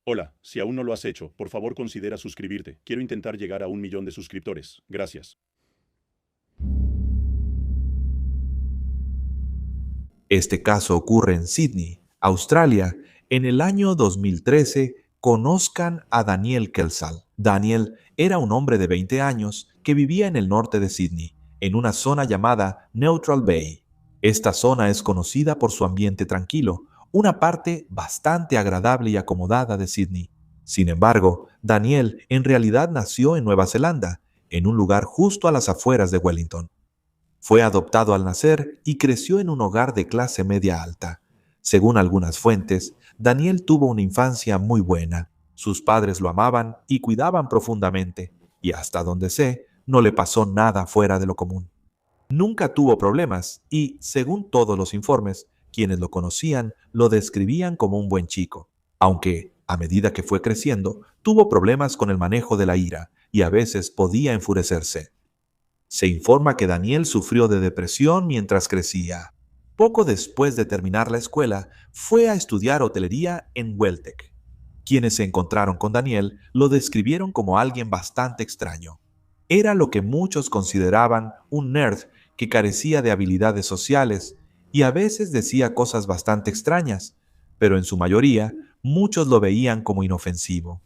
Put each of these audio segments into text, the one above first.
Hola, si aún no lo has hecho, por favor considera suscribirte. Quiero intentar llegar a 1 millón de suscriptores. Gracias. Este caso ocurre en Sydney, Australia. En el año 2013, conozcan a Daniel Kelsall. Daniel era un hombre de 20 años que vivía en el norte de Sydney, en una zona llamada Neutral Bay. Esta zona es conocida por su ambiente tranquilo, una parte bastante agradable y acomodada de Sydney. Sin embargo, Daniel en realidad nació en Nueva Zelanda, en un lugar justo a las afueras de Wellington. Fue adoptado al nacer y creció en un hogar de clase media alta. Según algunas fuentes, Daniel tuvo una infancia muy buena. Sus padres lo amaban y cuidaban profundamente, y hasta donde sé, no le pasó nada fuera de lo común. Nunca tuvo problemas y, según todos los informes, quienes lo conocían lo describían como un buen chico, aunque, a medida que fue creciendo, tuvo problemas con el manejo de la ira y a veces podía enfurecerse. Se informa que Daniel sufrió de depresión mientras crecía. Poco después de terminar la escuela, fue a estudiar hotelería en Weltec. Quienes se encontraron con Daniel lo describieron como alguien bastante extraño. Era lo que muchos consideraban un nerd que carecía de habilidades sociales y a veces decía cosas bastante extrañas, pero en su mayoría muchos lo veían como inofensivo.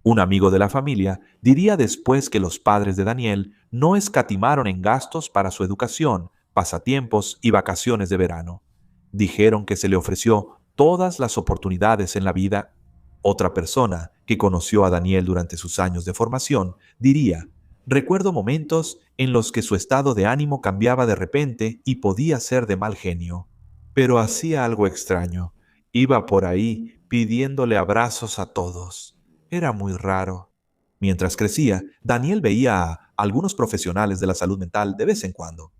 Un amigo de la familia diría después que los padres de Daniel no escatimaron en gastos para su educación, pasatiempos y vacaciones de verano. Dijeron que se le ofreció todas las oportunidades en la vida. Otra persona que conoció a Daniel durante sus años de formación diría: recuerdo momentos en los que su estado de ánimo cambiaba de repente y podía ser de mal genio. Pero hacía algo extraño. Iba por ahí pidiéndole abrazos a todos. Era muy raro. Mientras crecía, Daniel veía a algunos profesionales de la salud mental de vez en cuando.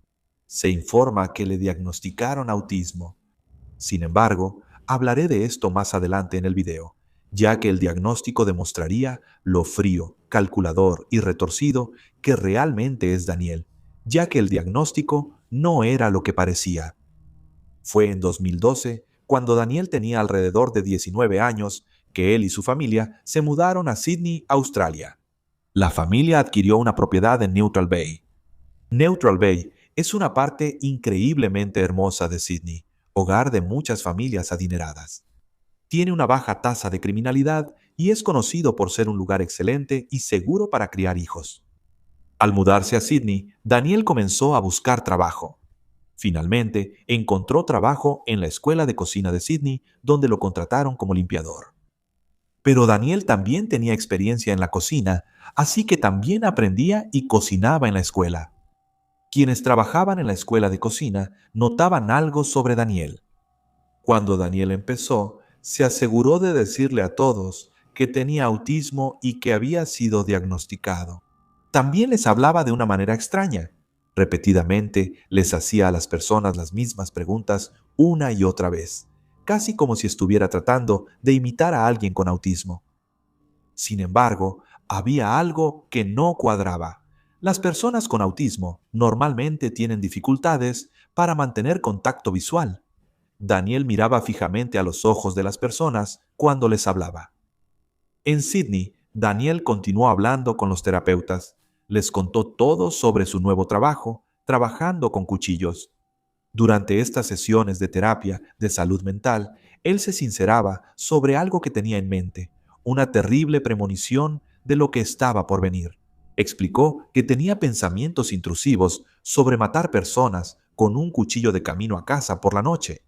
Se informa que le diagnosticaron autismo. Sin embargo, hablaré de esto más adelante en el video, ya que el diagnóstico demostraría lo frío, calculador y retorcido que realmente es Daniel, ya que el diagnóstico no era lo que parecía. Fue en 2012, cuando Daniel tenía alrededor de 19 años, que él y su familia se mudaron a Sydney, Australia. La familia adquirió una propiedad en Neutral Bay. Neutral Bay es una parte increíblemente hermosa de Sydney, hogar de muchas familias adineradas. Tiene una baja tasa de criminalidad y es conocido por ser un lugar excelente y seguro para criar hijos. Al mudarse a Sydney, Daniel comenzó a buscar trabajo. Finalmente, encontró trabajo en la escuela de cocina de Sydney, donde lo contrataron como limpiador. Pero Daniel también tenía experiencia en la cocina, así que también aprendía y cocinaba en la escuela. Quienes trabajaban en la escuela de cocina notaban algo sobre Daniel. Cuando Daniel empezó, se aseguró de decirle a todos que tenía autismo y que había sido diagnosticado. También les hablaba de una manera extraña. Repetidamente les hacía a las personas las mismas preguntas una y otra vez, casi como si estuviera tratando de imitar a alguien con autismo. Sin embargo, había algo que no cuadraba. Las personas con autismo normalmente tienen dificultades para mantener contacto visual. Daniel miraba fijamente a los ojos de las personas cuando les hablaba. En Sydney, Daniel continuó hablando con los terapeutas. Les contó todo sobre su nuevo trabajo, trabajando con cuchillos. Durante estas sesiones de terapia de salud mental, él se sinceraba sobre algo que tenía en mente, una terrible premonición de lo que estaba por venir. Explicó que tenía pensamientos intrusivos sobre matar personas con un cuchillo de camino a casa por la noche.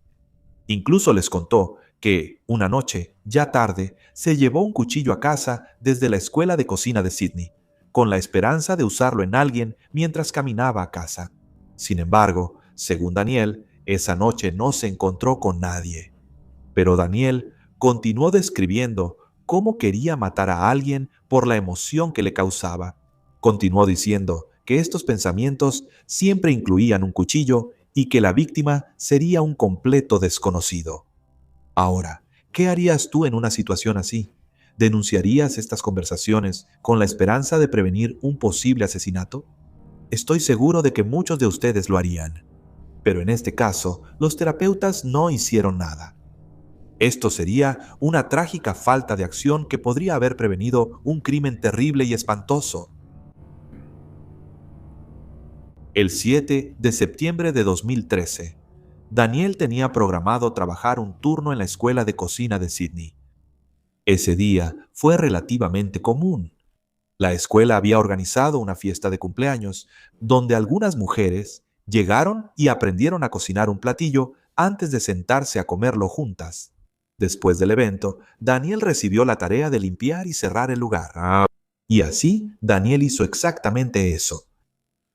Incluso les contó que, una noche, ya tarde, se llevó un cuchillo a casa desde la escuela de cocina de Sydney, con la esperanza de usarlo en alguien mientras caminaba a casa. Sin embargo, según Daniel, esa noche no se encontró con nadie. Pero Daniel continuó describiendo cómo quería matar a alguien por la emoción que le causaba. Continuó diciendo que estos pensamientos siempre incluían un cuchillo y que la víctima sería un completo desconocido. Ahora, ¿qué harías tú en una situación así? ¿Denunciarías estas conversaciones con la esperanza de prevenir un posible asesinato? Estoy seguro de que muchos de ustedes lo harían. Pero en este caso, los terapeutas no hicieron nada. Esto sería una trágica falta de acción que podría haber prevenido un crimen terrible y espantoso. El 7 de septiembre de 2013, Daniel tenía programado trabajar un turno en la escuela de cocina de Sydney. Ese día fue relativamente común. La escuela había organizado una fiesta de cumpleaños, donde algunas mujeres llegaron y aprendieron a cocinar un platillo antes de sentarse a comerlo juntas. Después del evento, Daniel recibió la tarea de limpiar y cerrar el lugar. Y así, Daniel hizo exactamente eso.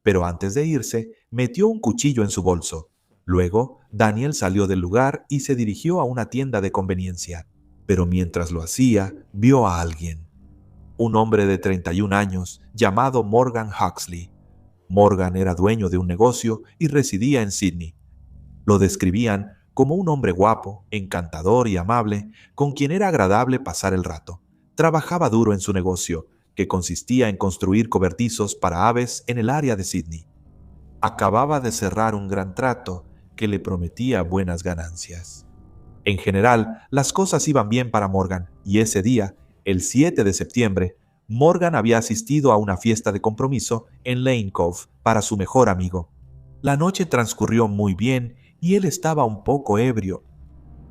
Pero antes de irse, metió un cuchillo en su bolso. Luego, Daniel salió del lugar y se dirigió a una tienda de conveniencia. Pero mientras lo hacía, vio a alguien. Un hombre de 31 años, llamado Morgan Huxley. Morgan era dueño de un negocio y residía en Sydney. Lo describían como un hombre guapo, encantador y amable, con quien era agradable pasar el rato. Trabajaba duro en su negocio, que consistía en construir cobertizos para aves en el área de Sydney. Acababa de cerrar un gran trato que le prometía buenas ganancias. En general, las cosas iban bien para Morgan, y ese día, el 7 de septiembre, Morgan había asistido a una fiesta de compromiso en Lane Cove para su mejor amigo. La noche transcurrió muy bien y él estaba un poco ebrio.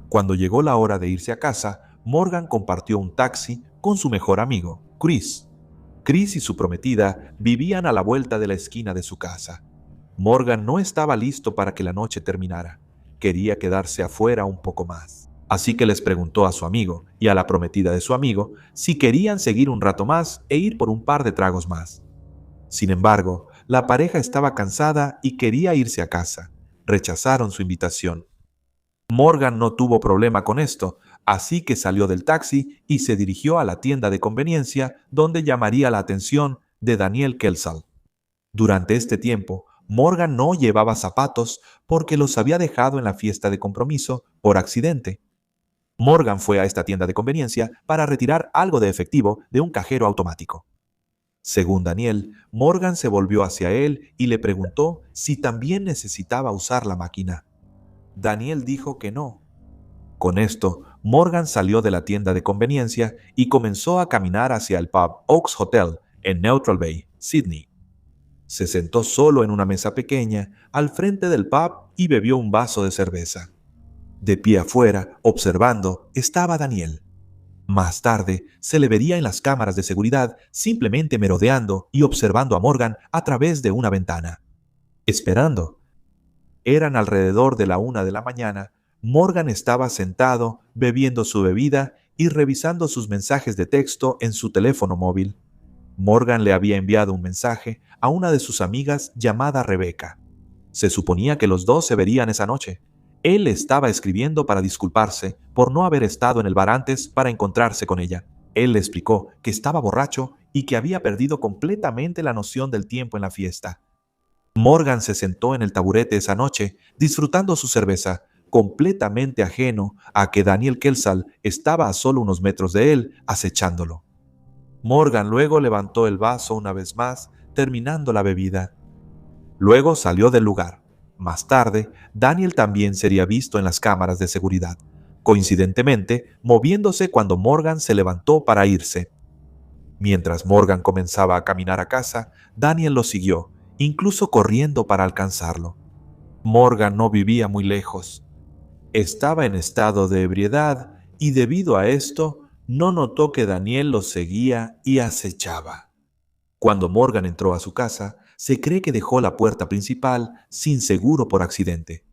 Cuando llegó la hora de irse a casa, Morgan compartió un taxi con su mejor amigo, Chris. Chris y su prometida vivían a la vuelta de la esquina de su casa. Morgan no estaba listo para que la noche terminara. Quería quedarse afuera un poco más. Así que les preguntó a su amigo y a la prometida de su amigo si querían seguir un rato más e ir por un par de tragos más. Sin embargo, la pareja estaba cansada y quería irse a casa. Rechazaron su invitación. Morgan no tuvo problema con esto, así que salió del taxi y se dirigió a la tienda de conveniencia donde llamaría la atención de Daniel Kelsall. Durante este tiempo, Morgan no llevaba zapatos porque los había dejado en la fiesta de compromiso por accidente. Morgan fue a esta tienda de conveniencia para retirar algo de efectivo de un cajero automático. Según Daniel, Morgan se volvió hacia él y le preguntó si también necesitaba usar la máquina. Daniel dijo que no. Con esto, Morgan salió de la tienda de conveniencia y comenzó a caminar hacia el pub Oaks Hotel en Neutral Bay, Sydney. Se sentó solo en una mesa pequeña al frente del pub y bebió un vaso de cerveza. De pie afuera, observando, estaba Daniel. Más tarde, se le vería en las cámaras de seguridad simplemente merodeando y observando a Morgan a través de una ventana. Esperando. Eran alrededor de la 1 de la mañana. Morgan estaba sentado, bebiendo su bebida y revisando sus mensajes de texto en su teléfono móvil. Morgan le había enviado un mensaje a una de sus amigas llamada Rebecca. Se suponía que los dos se verían esa noche. Él estaba escribiendo para disculparse por no haber estado en el bar antes para encontrarse con ella. Él le explicó que estaba borracho y que había perdido completamente la noción del tiempo en la fiesta. Morgan se sentó en el taburete esa noche, disfrutando su cerveza, completamente ajeno a que Daniel Kelsall estaba a solo unos metros de él, acechándolo. Morgan luego levantó el vaso una vez más, terminando la bebida. Luego salió del lugar. Más tarde, Daniel también sería visto en las cámaras de seguridad, coincidentemente moviéndose cuando Morgan se levantó para irse. Mientras Morgan comenzaba a caminar a casa, Daniel lo siguió, incluso corriendo para alcanzarlo. Morgan no vivía muy lejos. Estaba en estado de ebriedad y debido a esto, no notó que Daniel lo seguía y acechaba. Cuando Morgan entró a su casa, se cree que dejó la puerta principal sin seguro por accidente.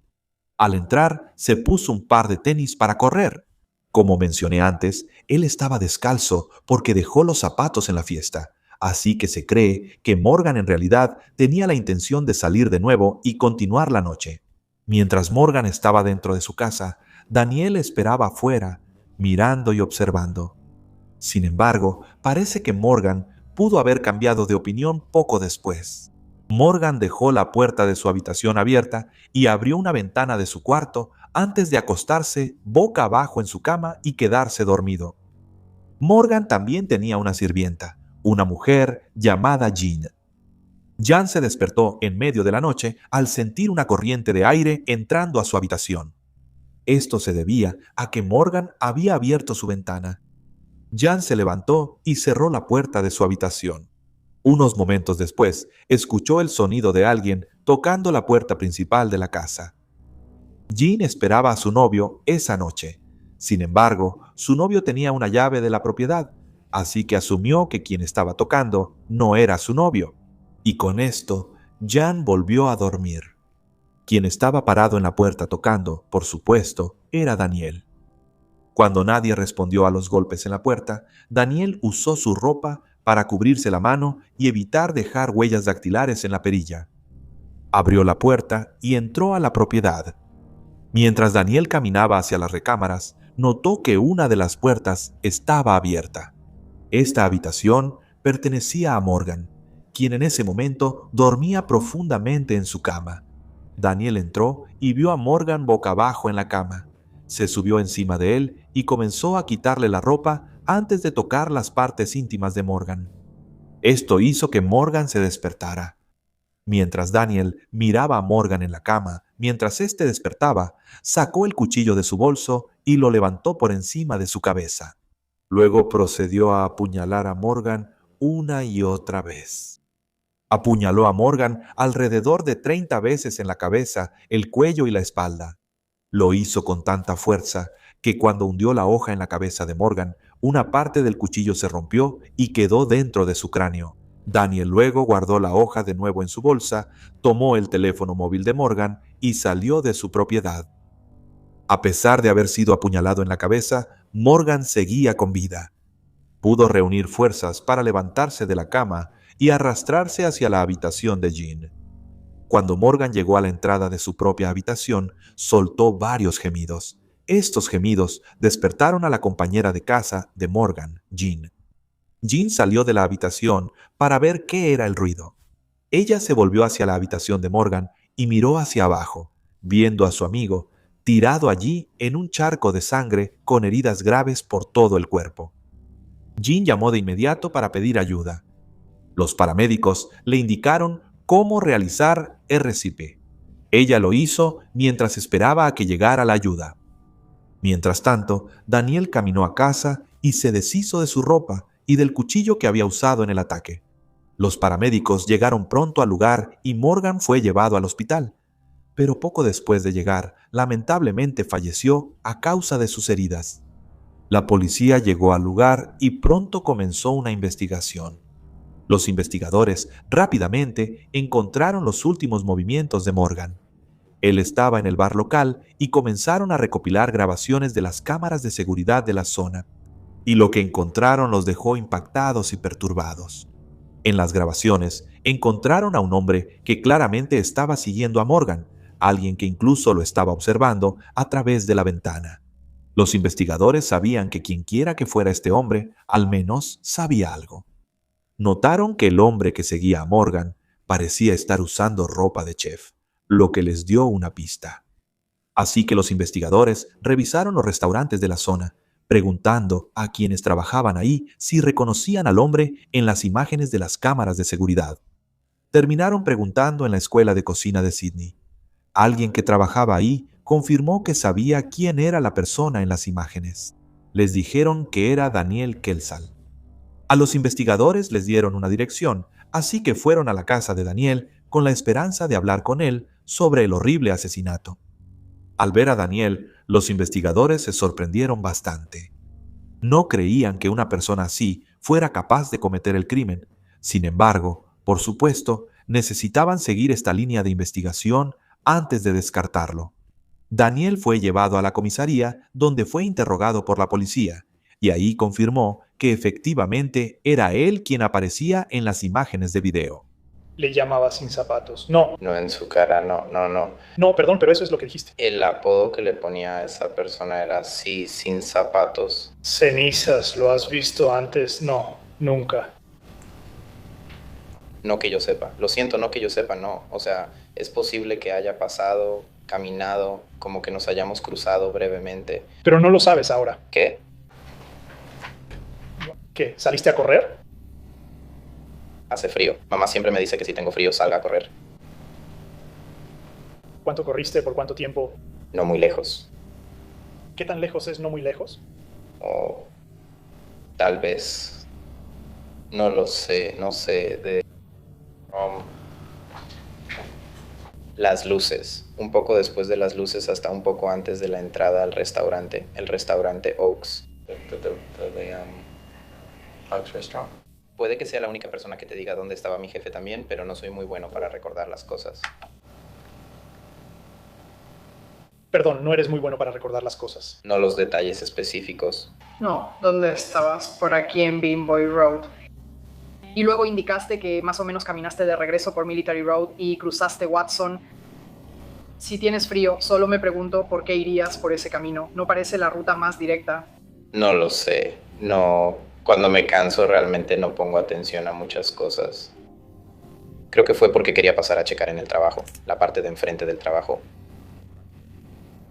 Al entrar, se puso un par de tenis para correr. Como mencioné antes, él estaba descalzo porque dejó los zapatos en la fiesta, así que se cree que Morgan en realidad tenía la intención de salir de nuevo y continuar la noche. Mientras Morgan estaba dentro de su casa, Daniel esperaba afuera, mirando y observando. Sin embargo, parece que Morgan pudo haber cambiado de opinión poco después. Morgan dejó la puerta de su habitación abierta y abrió una ventana de su cuarto antes de acostarse boca abajo en su cama y quedarse dormido. Morgan también tenía una sirvienta, una mujer llamada Jean. Jan se despertó en medio de la noche al sentir una corriente de aire entrando a su habitación. Esto se debía a que Morgan había abierto su ventana. Jan se levantó y cerró la puerta de su habitación. Unos momentos después, escuchó el sonido de alguien tocando la puerta principal de la casa. Jean esperaba a su novio esa noche. Sin embargo, su novio tenía una llave de la propiedad, así que asumió que quien estaba tocando no era su novio. Y con esto, Jan volvió a dormir. Quien estaba parado en la puerta tocando, por supuesto, era Daniel. Cuando nadie respondió a los golpes en la puerta, Daniel usó su ropa para cubrirse la mano y evitar dejar huellas dactilares en la perilla. Abrió la puerta y entró a la propiedad. Mientras Daniel caminaba hacia las recámaras, notó que una de las puertas estaba abierta. Esta habitación pertenecía a Morgan, quien en ese momento dormía profundamente en su cama. Daniel entró y vio a Morgan boca abajo en la cama. Se subió encima de él y comenzó a quitarle la ropa antes de tocar las partes íntimas de Morgan. Esto hizo que Morgan se despertara. Mientras Daniel miraba a Morgan en la cama, mientras éste despertaba, sacó el cuchillo de su bolso y lo levantó por encima de su cabeza. Luego procedió a apuñalar a Morgan una y otra vez. Apuñaló a Morgan alrededor de 30 veces en la cabeza, el cuello y la espalda. Lo hizo con tanta fuerza que cuando hundió la hoja en la cabeza de Morgan, una parte del cuchillo se rompió y quedó dentro de su cráneo. Daniel luego guardó la hoja de nuevo en su bolsa, tomó el teléfono móvil de Morgan y salió de su propiedad. A pesar de haber sido apuñalado en la cabeza, Morgan seguía con vida. Pudo reunir fuerzas para levantarse de la cama y arrastrarse hacia la habitación de Jean. Cuando Morgan llegó a la entrada de su propia habitación, soltó varios gemidos. Estos gemidos despertaron a la compañera de casa de Morgan, Jean. Jean salió de la habitación para ver qué era el ruido. Ella se volvió hacia la habitación de Morgan y miró hacia abajo, viendo a su amigo tirado allí en un charco de sangre con heridas graves por todo el cuerpo. Jean llamó de inmediato para pedir ayuda. Los paramédicos le indicaron cómo realizar RCP. Ella lo hizo mientras esperaba a que llegara la ayuda. Mientras tanto, Daniel caminó a casa y se deshizo de su ropa y del cuchillo que había usado en el ataque. Los paramédicos llegaron pronto al lugar y Morgan fue llevado al hospital. Pero poco después de llegar, lamentablemente falleció a causa de sus heridas. La policía llegó al lugar y pronto comenzó una investigación. Los investigadores rápidamente encontraron los últimos movimientos de Morgan. Él estaba en el bar local y comenzaron a recopilar grabaciones de las cámaras de seguridad de la zona. Y lo que encontraron los dejó impactados y perturbados. En las grabaciones encontraron a un hombre que claramente estaba siguiendo a Morgan, alguien que incluso lo estaba observando a través de la ventana. Los investigadores sabían que quienquiera que fuera este hombre, al menos sabía algo. Notaron que el hombre que seguía a Morgan parecía estar usando ropa de chef, lo que les dio una pista. Así que los investigadores revisaron los restaurantes de la zona, preguntando a quienes trabajaban ahí si reconocían al hombre en las imágenes de las cámaras de seguridad. Terminaron preguntando en la escuela de cocina de Sydney. Alguien que trabajaba ahí confirmó que sabía quién era la persona en las imágenes. Les dijeron que era Daniel Kelsall. A los investigadores les dieron una dirección, así que fueron a la casa de Daniel con la esperanza de hablar con él sobre el horrible asesinato. Al ver a Daniel, los investigadores se sorprendieron bastante. No creían que una persona así fuera capaz de cometer el crimen. Sin embargo, por supuesto, necesitaban seguir esta línea de investigación antes de descartarlo. Daniel fue llevado a la comisaría, donde fue interrogado por la policía, y ahí confirmó que efectivamente era él quien aparecía en las imágenes de video. Le llamaba sin zapatos. No. No, en su cara, no. No, perdón, pero eso es lo que dijiste. El apodo que le ponía a esa persona era así, sin zapatos. Cenizas, ¿lo has visto antes? No, nunca. No que yo sepa. Lo siento, no que yo sepa, no. O sea, es posible que haya pasado, caminado, como que nos hayamos cruzado brevemente. Pero no lo sabes ahora. ¿Qué? ¿Qué? ¿Saliste a correr? Hace frío. Mamá siempre me dice que si tengo frío salga a correr. ¿Cuánto corriste? ¿Por cuánto tiempo? No muy lejos. ¿Qué tan lejos es no muy lejos? O tal vez, no lo sé, no sé, um, las luces, un poco después de las luces hasta un poco antes de la entrada al restaurante, el restaurante Oaks. Oaks Restaurant. Puede que sea la única persona que te diga dónde estaba mi jefe también, pero no soy muy bueno para recordar las cosas. Perdón, no eres muy bueno para recordar las cosas. No los detalles específicos. No, ¿dónde estabas? Por aquí en Beanboy Road. Y luego indicaste que más o menos caminaste de regreso por Military Road y cruzaste Watson. Si tienes frío, solo me pregunto por qué irías por ese camino. No parece la ruta más directa. No lo sé, no. Cuando me canso realmente no pongo atención a muchas cosas. Creo que fue porque quería pasar a checar en el trabajo, la parte de enfrente del trabajo.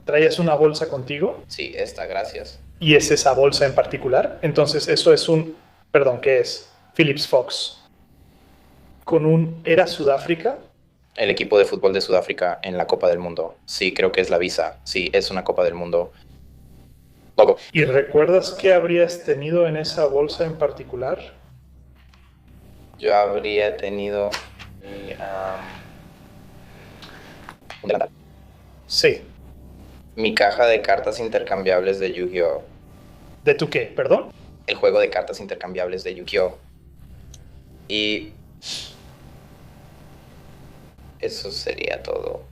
¿Traías una bolsa contigo? Sí, esta, gracias. ¿Y es esa bolsa en particular? Entonces, eso es un... Perdón, ¿qué es? Phillips Fox. Con un... ¿Era Sudáfrica? El equipo de fútbol de Sudáfrica en la Copa del Mundo. Sí, creo que es la Visa. Sí, es una Copa del Mundo. Loco. ¿Y recuerdas qué habrías tenido en esa bolsa en particular? Yo habría tenido un delantal. Sí. Mi caja de cartas intercambiables de Yu-Gi-Oh! ¿De tu qué? ¿Perdón? El juego de cartas intercambiables de Yu-Gi-Oh! Y eso sería todo.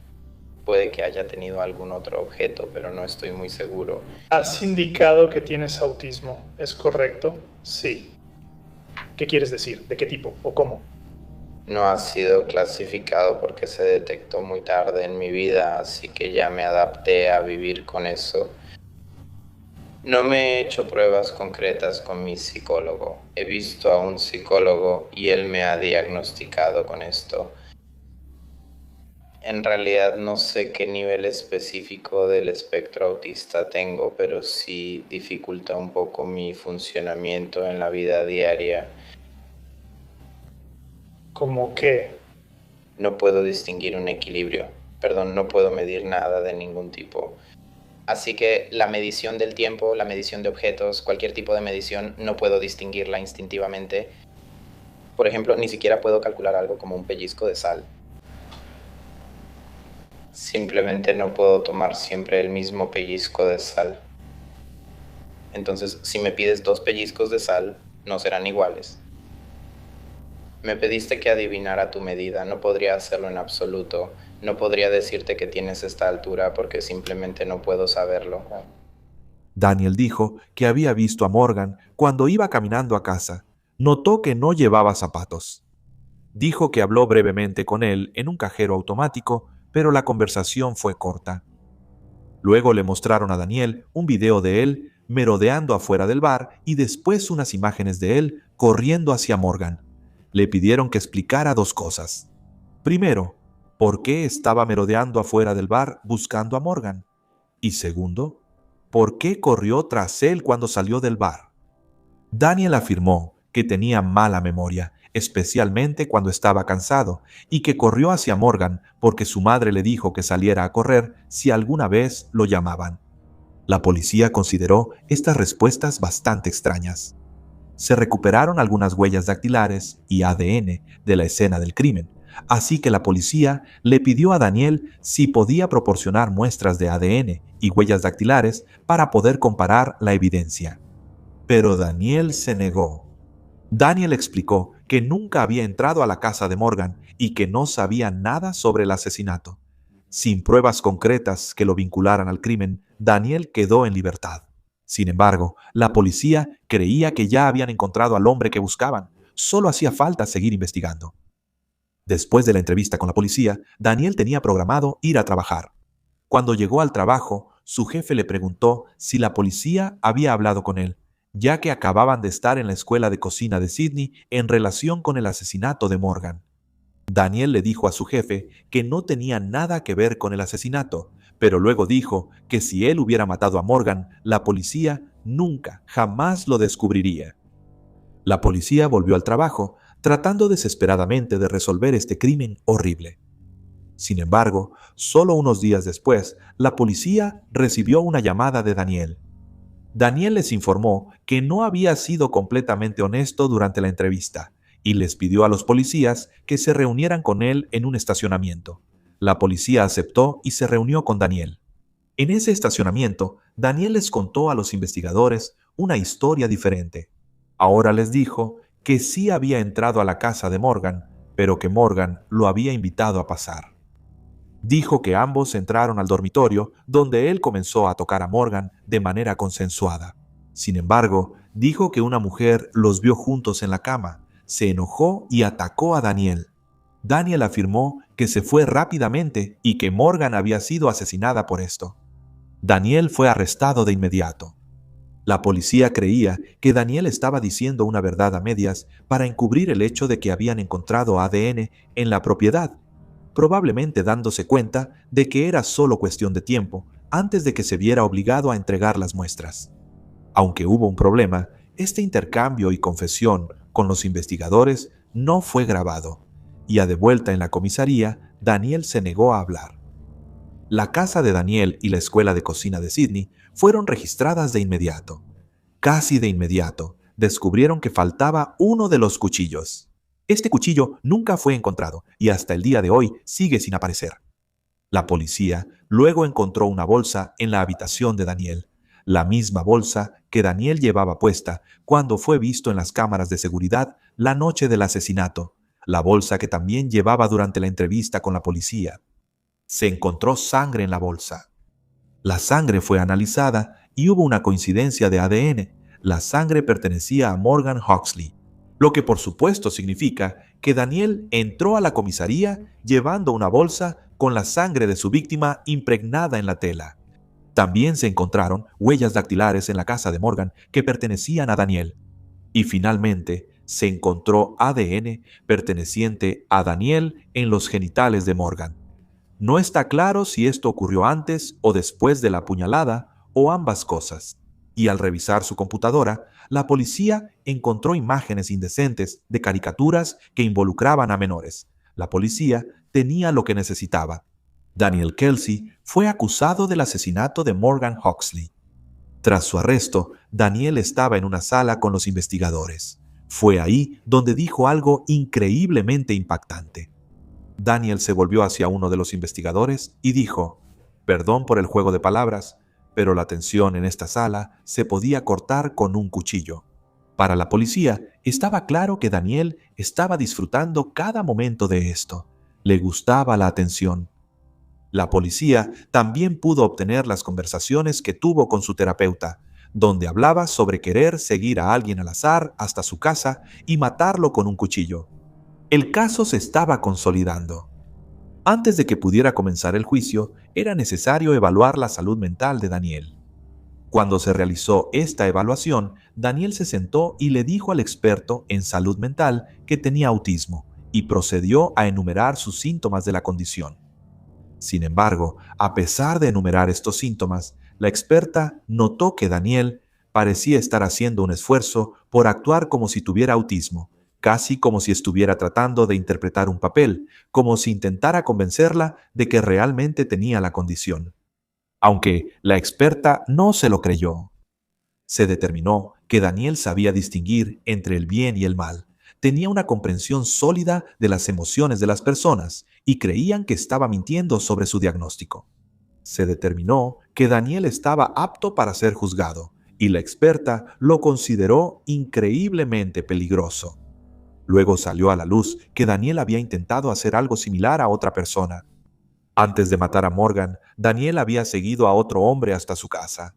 Puede que haya tenido algún otro objeto, pero no estoy muy seguro. Has indicado que tienes autismo, ¿es correcto? Sí. ¿Qué quieres decir? ¿De qué tipo o cómo? No ha sido clasificado porque se detectó muy tarde en mi vida, así que ya me adapté a vivir con eso. No me he hecho pruebas concretas con mi psicólogo. He visto a un psicólogo y él me ha diagnosticado con esto. En realidad no sé qué nivel específico del espectro autista tengo, pero sí dificulta un poco mi funcionamiento en la vida diaria. ¿Cómo qué? No puedo distinguir un equilibrio. Perdón, no puedo medir nada de ningún tipo. Así que la medición del tiempo, la medición de objetos, cualquier tipo de medición, no puedo distinguirla instintivamente. Por ejemplo, ni siquiera puedo calcular algo como un pellizco de sal. Simplemente no puedo tomar siempre el mismo pellizco de sal. Entonces, si me pides 2 pellizcos de sal, no serán iguales. Me pediste que adivinara tu medida, no podría hacerlo en absoluto. No podría decirte que tienes esta altura porque simplemente no puedo saberlo. Daniel dijo que había visto a Morgan cuando iba caminando a casa. Notó que no llevaba zapatos. Dijo que habló brevemente con él en un cajero automático, pero la conversación fue corta. Luego le mostraron a Daniel un video de él merodeando afuera del bar y después unas imágenes de él corriendo hacia Morgan. Le pidieron que explicara 2 cosas. Primero, ¿por qué estaba merodeando afuera del bar buscando a Morgan? Y segundo, ¿por qué corrió tras él cuando salió del bar? Daniel afirmó que tenía mala memoria, especialmente cuando estaba cansado, y que corrió hacia Morgan porque su madre le dijo que saliera a correr si alguna vez lo llamaban. La policía consideró estas respuestas bastante extrañas. Se recuperaron algunas huellas dactilares y ADN de la escena del crimen, así que la policía le pidió a Daniel si podía proporcionar muestras de ADN y huellas dactilares para poder comparar la evidencia. Pero Daniel se negó. Daniel explicó que nunca había entrado a la casa de Morgan y que no sabía nada sobre el asesinato. Sin pruebas concretas que lo vincularan al crimen, Daniel quedó en libertad. Sin embargo, la policía creía que ya habían encontrado al hombre que buscaban. Solo hacía falta seguir investigando. Después de la entrevista con la policía, Daniel tenía programado ir a trabajar. Cuando llegó al trabajo, su jefe le preguntó si la policía había hablado con él, ya que acababan de estar en la escuela de cocina de Sydney en relación con el asesinato de Morgan. Daniel le dijo a su jefe que no tenía nada que ver con el asesinato, pero luego dijo que si él hubiera matado a Morgan, la policía nunca, jamás lo descubriría. La policía volvió al trabajo, tratando desesperadamente de resolver este crimen horrible. Sin embargo, solo unos días después, la policía recibió una llamada de Daniel. Daniel les informó que no había sido completamente honesto durante la entrevista y les pidió a los policías que se reunieran con él en un estacionamiento. La policía aceptó y se reunió con Daniel. En ese estacionamiento, Daniel les contó a los investigadores una historia diferente. Ahora les dijo que sí había entrado a la casa de Morgan, pero que Morgan lo había invitado a pasar. Dijo que ambos entraron al dormitorio, donde él comenzó a tocar a Morgan de manera consensuada. Sin embargo, dijo que una mujer los vio juntos en la cama, se enojó y atacó a Daniel. Daniel afirmó que se fue rápidamente y que Morgan había sido asesinada por esto. Daniel fue arrestado de inmediato. La policía creía que Daniel estaba diciendo una verdad a medias para encubrir el hecho de que habían encontrado ADN en la propiedad, probablemente dándose cuenta de que era solo cuestión de tiempo antes de que se viera obligado a entregar las muestras. Aunque hubo un problema, este intercambio y confesión con los investigadores no fue grabado, y de vuelta en la comisaría, Daniel se negó a hablar. La casa de Daniel y la escuela de cocina de Sydney fueron registradas de inmediato. Casi de inmediato, descubrieron que faltaba uno de los cuchillos. Este cuchillo nunca fue encontrado y hasta el día de hoy sigue sin aparecer. La policía luego encontró una bolsa en la habitación de Daniel, la misma bolsa que Daniel llevaba puesta cuando fue visto en las cámaras de seguridad la noche del asesinato, la bolsa que también llevaba durante la entrevista con la policía. Se encontró sangre en la bolsa. La sangre fue analizada y hubo una coincidencia de ADN. La sangre pertenecía a Morgan Huxley, lo que por supuesto significa que Daniel entró a la comisaría llevando una bolsa con la sangre de su víctima impregnada en la tela. También se encontraron huellas dactilares en la casa de Morgan que pertenecían a Daniel. Y finalmente se encontró ADN perteneciente a Daniel en los genitales de Morgan. No está claro si esto ocurrió antes o después de la apuñalada o ambas cosas. Y al revisar su computadora, la policía encontró imágenes indecentes de caricaturas que involucraban a menores. La policía tenía lo que necesitaba. Daniel Kelsey fue acusado del asesinato de Morgan Huxley. Tras su arresto, Daniel estaba en una sala con los investigadores. Fue ahí donde dijo algo increíblemente impactante. Daniel se volvió hacia uno de los investigadores y dijo: «Perdón por el juego de palabras, pero la tensión en esta sala se podía cortar con un cuchillo». Para la policía, estaba claro que Daniel estaba disfrutando cada momento de esto. Le gustaba la atención. La policía también pudo obtener las conversaciones que tuvo con su terapeuta, donde hablaba sobre querer seguir a alguien al azar hasta su casa y matarlo con un cuchillo. El caso se estaba consolidando. Antes de que pudiera comenzar el juicio, era necesario evaluar la salud mental de Daniel. Cuando se realizó esta evaluación, Daniel se sentó y le dijo al experto en salud mental que tenía autismo y procedió a enumerar sus síntomas de la condición. Sin embargo, a pesar de enumerar estos síntomas, la experta notó que Daniel parecía estar haciendo un esfuerzo por actuar como si tuviera autismo, casi como si estuviera tratando de interpretar un papel, como si intentara convencerla de que realmente tenía la condición. Aunque la experta no se lo creyó. Se determinó que Daniel sabía distinguir entre el bien y el mal. Tenía una comprensión sólida de las emociones de las personas y creían que estaba mintiendo sobre su diagnóstico. Se determinó que Daniel estaba apto para ser juzgado y la experta lo consideró increíblemente peligroso. Luego salió a la luz que Daniel había intentado hacer algo similar a otra persona. Antes de matar a Morgan, Daniel había seguido a otro hombre hasta su casa.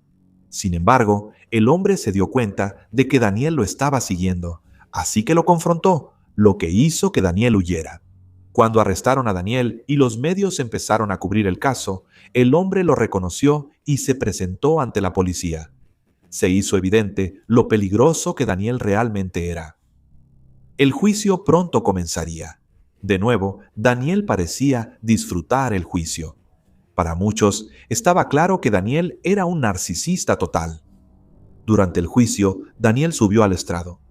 Sin embargo, el hombre se dio cuenta de que Daniel lo estaba siguiendo, así que lo confrontó, lo que hizo que Daniel huyera. Cuando arrestaron a Daniel y los medios empezaron a cubrir el caso, el hombre lo reconoció y se presentó ante la policía. Se hizo evidente lo peligroso que Daniel realmente era. El juicio pronto comenzaría. De nuevo, Daniel parecía disfrutar el juicio. Para muchos, estaba claro que Daniel era un narcisista total. Durante el juicio, Daniel subió al estrado.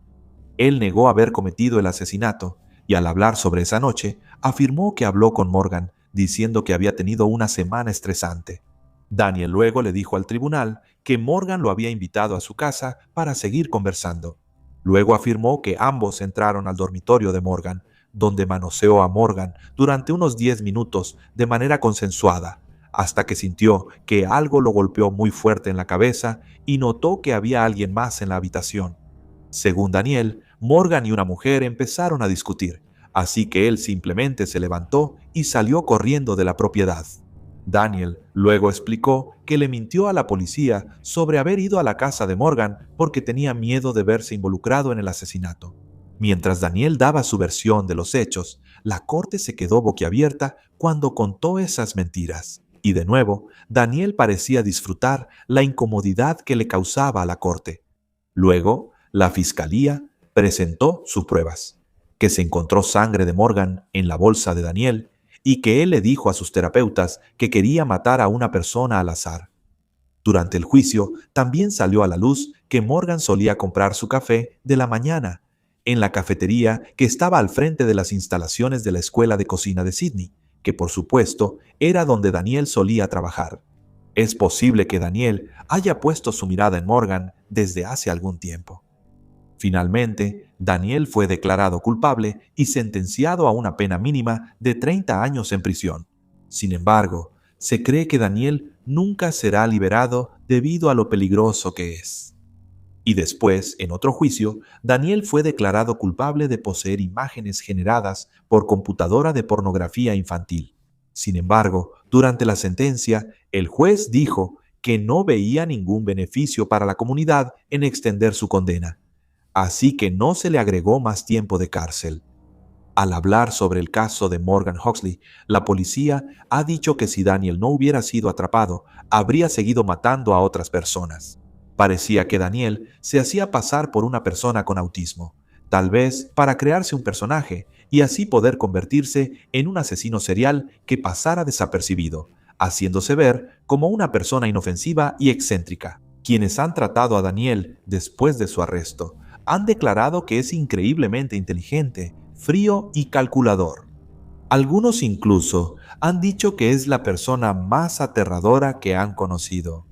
Él negó haber cometido el asesinato y al hablar sobre esa noche, afirmó que habló con Morgan diciendo que había tenido una semana estresante. Daniel luego le dijo al tribunal que Morgan lo había invitado a su casa para seguir conversando. Luego afirmó que ambos entraron al dormitorio de Morgan, donde manoseó a Morgan durante unos 10 minutos de manera consensuada, hasta que sintió que algo lo golpeó muy fuerte en la cabeza y notó que había alguien más en la habitación. Según Daniel, Morgan y una mujer empezaron a discutir, así que él simplemente se levantó y salió corriendo de la propiedad. Daniel luego explicó que le mintió a la policía sobre haber ido a la casa de Morgan porque tenía miedo de verse involucrado en el asesinato. Mientras Daniel daba su versión de los hechos, la corte se quedó boquiabierta cuando contó esas mentiras. Y de nuevo, Daniel parecía disfrutar la incomodidad que le causaba a la corte. Luego, la fiscalía presentó sus pruebas, que se encontró sangre de Morgan en la bolsa de Daniel y que él le dijo a sus terapeutas que quería matar a una persona al azar. Durante el juicio, también salió a la luz que Morgan solía comprar su café de la mañana en la cafetería que estaba al frente de las instalaciones de la escuela de cocina de Sydney, que por supuesto era donde Daniel solía trabajar. Es posible que Daniel haya puesto su mirada en Morgan desde hace algún tiempo. Finalmente, Daniel fue declarado culpable y sentenciado a una pena mínima de 30 años en prisión. Sin embargo, se cree que Daniel nunca será liberado debido a lo peligroso que es. Y después, en otro juicio, Daniel fue declarado culpable de poseer imágenes generadas por computadora de pornografía infantil. Sin embargo, durante la sentencia, el juez dijo que no veía ningún beneficio para la comunidad en extender su condena, así que no se le agregó más tiempo de cárcel. Al hablar sobre el caso de Morgan Huxley, la policía ha dicho que si Daniel no hubiera sido atrapado, habría seguido matando a otras personas. Parecía que Daniel se hacía pasar por una persona con autismo, tal vez para crearse un personaje y así poder convertirse en un asesino serial que pasara desapercibido, haciéndose ver como una persona inofensiva y excéntrica. Quienes han tratado a Daniel después de su arresto han declarado que es increíblemente inteligente, frío y calculador. Algunos incluso han dicho que es la persona más aterradora que han conocido.